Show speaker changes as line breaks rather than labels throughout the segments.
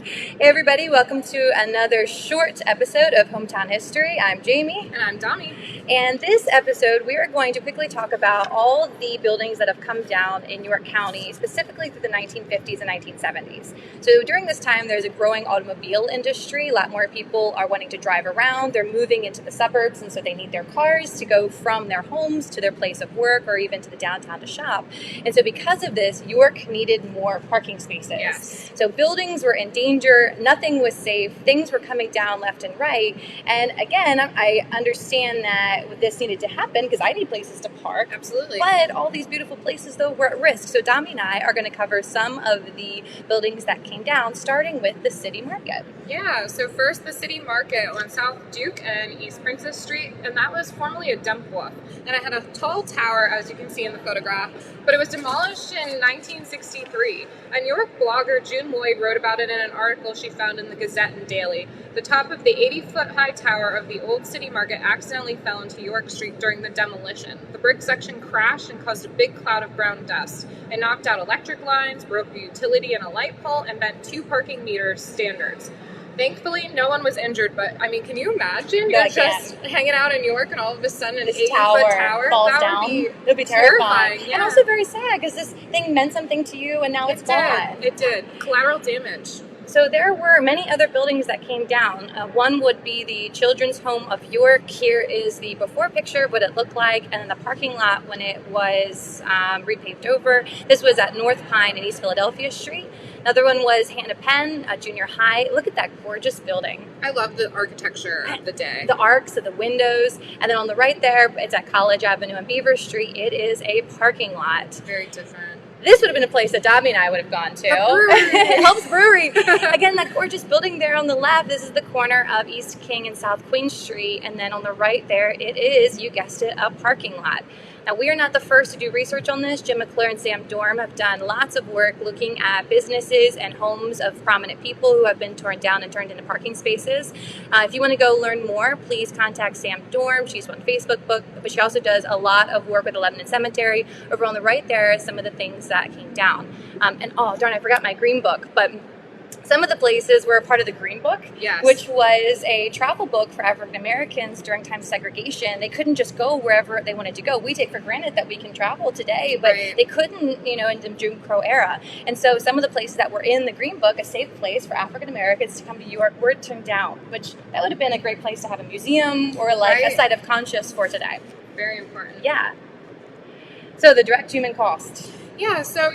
Hey everybody, welcome to another short episode of Hometown History. I'm Jamie.
And I'm Dami.
And this episode, we are going to quickly talk about all the buildings that have come down in York County, specifically through the 1950s and 1970s. So during this time, there's a growing automobile industry. A lot more people are wanting to drive around. They're moving into the suburbs, and so they need their cars to go from their homes to their place of work or even to the downtown to shop. And so because of this, York needed more parking spaces.
Yes.
So buildings were in danger. Nothing was safe. Things were coming down left and right. And again, I understand that this needed to happen because I need places to park.
Absolutely.
But all these beautiful places, though, were at risk. So Dami and I are going to cover some of the buildings that came down, starting with the City Market.
Yeah, so first the City Market on South Duke and East Princess Street, and that was formerly a dump wharf. And it had a tall tower, as you can see in the photograph, but it was demolished in 1963. A New York blogger, June Lloyd, wrote about it in an article she found in the Gazette and Daily. The top of the 80-foot-high tower of the old City Market accidentally fell into York Street during the demolition. The brick section crashed and caused a big cloud of brown dust. It knocked out electric lines, broke a utility and a light pole, and bent 2 parking meters standards. Thankfully, no one was injured, but I mean, can you imagine? You're just hanging out in New York and all of a sudden an 80-foot tower
falls
that
down.
It
would be terrifying.
Yeah.
And also very sad because this thing meant something to you and now it's gone.
It did. Collateral damage.
So there were many other buildings that came down. One would be the Children's Home of York. Here is the before picture, what it looked like, and then the parking lot when it was repaved over. This was at North Pine and East Philadelphia Street. Another one was Hannah Penn, a junior high. Look at that gorgeous building.
I love the architecture of the day.
The arcs of the windows. And then on the right there, it's at College Avenue and Beaver Street. It is a parking lot.
Very different.
This would have been a place that Dami and I would have gone to. Helps Brewery. Again, that gorgeous building there on the left. This is the corner of East King and South Queen Street. And then on the right there, it is, you guessed it, a parking lot. Now, we are not the first to do research on this. Jim McClure and Sam Dorm have done lots of work looking at businesses and homes of prominent people who have been torn down and turned into parking spaces. If you want to go learn more, please contact Sam Dorm. She's on Facebook, but she also does a lot of work with the Lebanon Cemetery. Over on the right there are some of the things that came down. And oh, darn, I forgot my green book, but some of the places were a part of the Green Book,
yes,
which was a travel book for African Americans during time of segregation. They couldn't just go wherever they wanted to go. We take for granted that we can travel today, but
right,
they couldn't, in the Jim Crow era. And so some of the places that were in the Green Book, a safe place for African Americans to come to New York, were turned down, which that would have been a great place to have a museum or like a site of conscience for today.
Very important.
Yeah. So the direct human cost.
Yeah, so,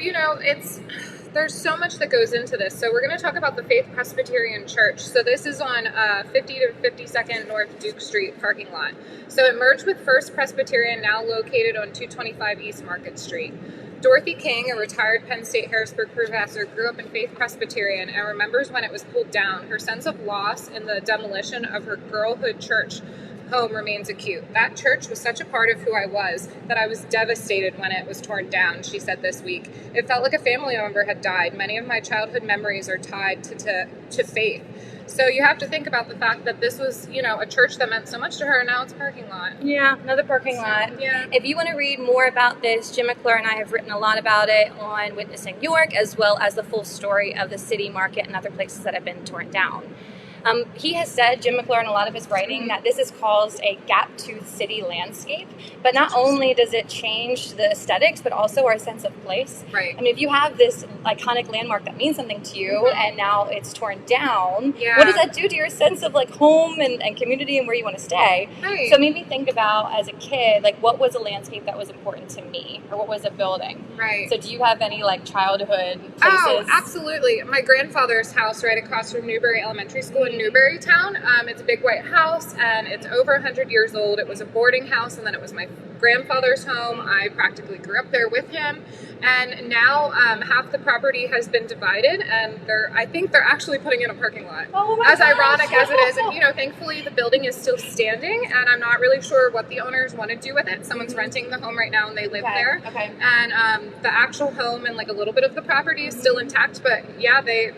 there's so much that goes into this. So we're going to talk about the Faith Presbyterian Church. So this is on 50 to 52nd North Duke Street parking lot. So it merged with First Presbyterian, now located on 225 East Market Street. Dorothy King, a retired Penn State Harrisburg professor, grew up in Faith Presbyterian and remembers when it was pulled down. Her sense of loss in the demolition of her girlhood church home remains acute. That church was such a part of who I was that I was devastated when it was torn down, she said this week. It felt like a family member had died. Many of my childhood memories are tied to faith. So you have to think about the fact that this was, a church that meant so much to her, and now it's a parking lot.
Yeah, another parking lot.
Yeah.
If you want to read more about this, Jim McClure and I have written a lot about it on Witnessing York, as well as the full story of the City Market and other places that have been torn down. He has said, Jim McClure, in a lot of his writing, that this has caused a gap-toothed city landscape. But not only does it change the aesthetics, but also our sense of place.
Right.
I mean, if you have this iconic landmark that means something to you, and now it's torn down, what does that do to your sense of home and community and where you want to stay?
Right.
So it made me think about, as a kid, what was a landscape that was important to me, or what was a building?
Right.
So do you have any childhood places?
Oh, absolutely. My grandfather's house right across from Newbury Elementary School in Newburytown. It's a big white house and it's over 100 years old. It was a boarding house and then it was my grandfather's home. I practically grew up there with him. And now half the property has been divided, and I think they're actually putting in a parking lot.
Oh my
As
gosh.
ironic as it is, and thankfully the building is still standing, and I'm not really sure what the owners want to do with it. Someone's renting the home right now, and they live there.
Okay.
And the actual home and a little bit of the property is still intact, but yeah, they've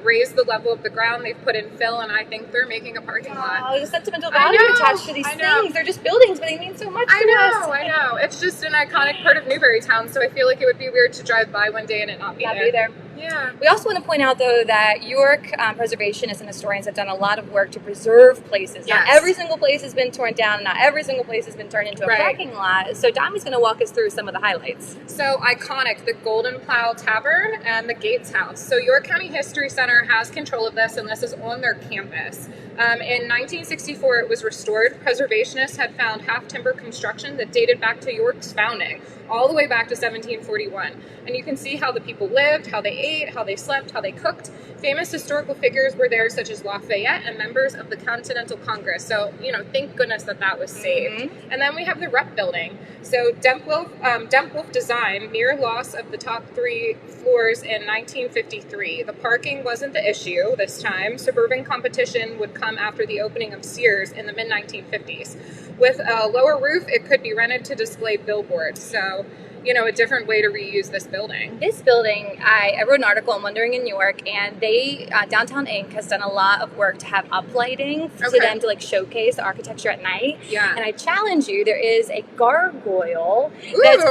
raised the level of the ground. They've put in fill, and I think they're making a parking lot.
Oh, there's a sentimental value attached to these things. They're just buildings, but they mean so much to us.
I know. It's just an iconic part of Newburytown, so I feel like it would be weird to drive by one day and it not be there. Yeah.
We also want to point out, though, that York preservationists and historians have done a lot of work to preserve places.
Yes.
Not every single place has been torn down, and not every single place has been turned into a parking lot. So Domi's going to walk us through some of the highlights.
So iconic, the Golden Plow Tavern and the Gates House. So York County History Center has control of this, and this is on their campus. In 1964, it was restored. Preservationists had found half-timber construction that dated back to York's founding, all the way back to 1741. And you can see how the people lived, how they ate, how they slept, how they cooked. Famous historical figures were there, such as Lafayette and members of the Continental Congress. So, thank goodness that was saved. Mm-hmm. And then we have the Rep Building. So Dempwolf design, near loss of the top 3 floors in 1953. The parking wasn't the issue this time. Suburban competition would come after the opening of Sears in the mid-1950s. With a lower roof, it could be rented to display billboards. So, a different way to reuse this building.
This building, I wrote an article on Wandering in York, and they, Downtown Inc. has done a lot of work to have uplighting to them to showcase the architecture at night.
Yeah.
And I challenge you, there is a gargoyle that's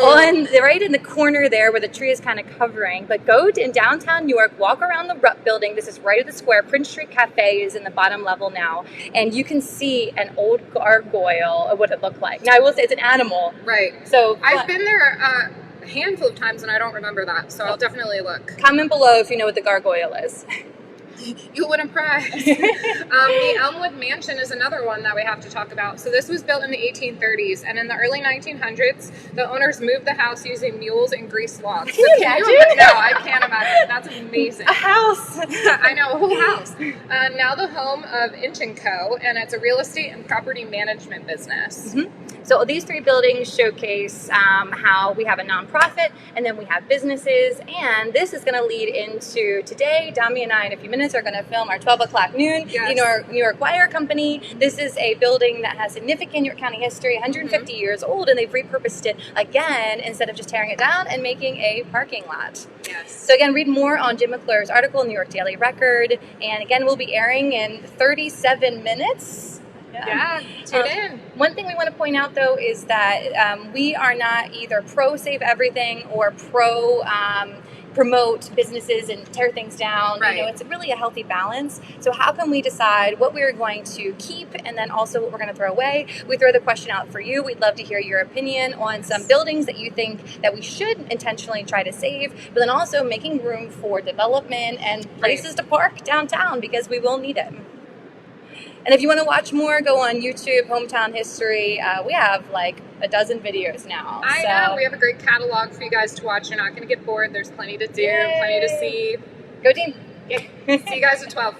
right in the corner there where the tree is kind of covering. But go in downtown York, walk around the Rupp building. This is right at the square. Prince Street Cafe is in the bottom level now. And you can see an old gargoyle of what it looked like. Now, I will say it's an animal.
Right.
So
I've been there a handful of times and I don't remember that, so I'll definitely look.
Comment below if you know what the gargoyle is.
You wouldn't prize. The Elmwood Mansion is another one that we have to talk about. So this was built in the 1830s, and in the early 1900s, the owners moved the house using mules and grease logs.
Can you imagine?
No, I can't imagine. That's amazing.
A house.
I know, a whole house. Now the home of Inch & Co., and it's a real estate and property management business.
Mm-hmm. So these 3 buildings showcase how we have a nonprofit, and then we have businesses, and this is going to lead into today. Dami and I, in a few minutes, are going to film our 12 o'clock noon.
Yes.
New York Wire Company. This is a building that has significant York County history, 150 years old, and they've repurposed it again instead of just tearing it down and making a parking lot.
Yes.
So again, read more on Jim McClure's article in the New York Daily Record, and again, we'll be airing in 37 minutes.
Yeah, tune in.
One thing we want to point out, though, is that we are not either pro-save everything or promote businesses and tear things down.
Right.
It's really a healthy balance. So how can we decide what we're going to keep and then also what we're going to throw away? We throw the question out for you. We'd love to hear your opinion on some buildings that you think that we should intentionally try to save, but then also making room for development and places to park downtown, because we will need it. And if you want to watch more, go on YouTube, Hometown History. We have a dozen videos now.
I know. We have a great catalog for you guys to watch. You're not going to get bored. There's plenty to do, plenty to see.
Go team.
See you guys at 12.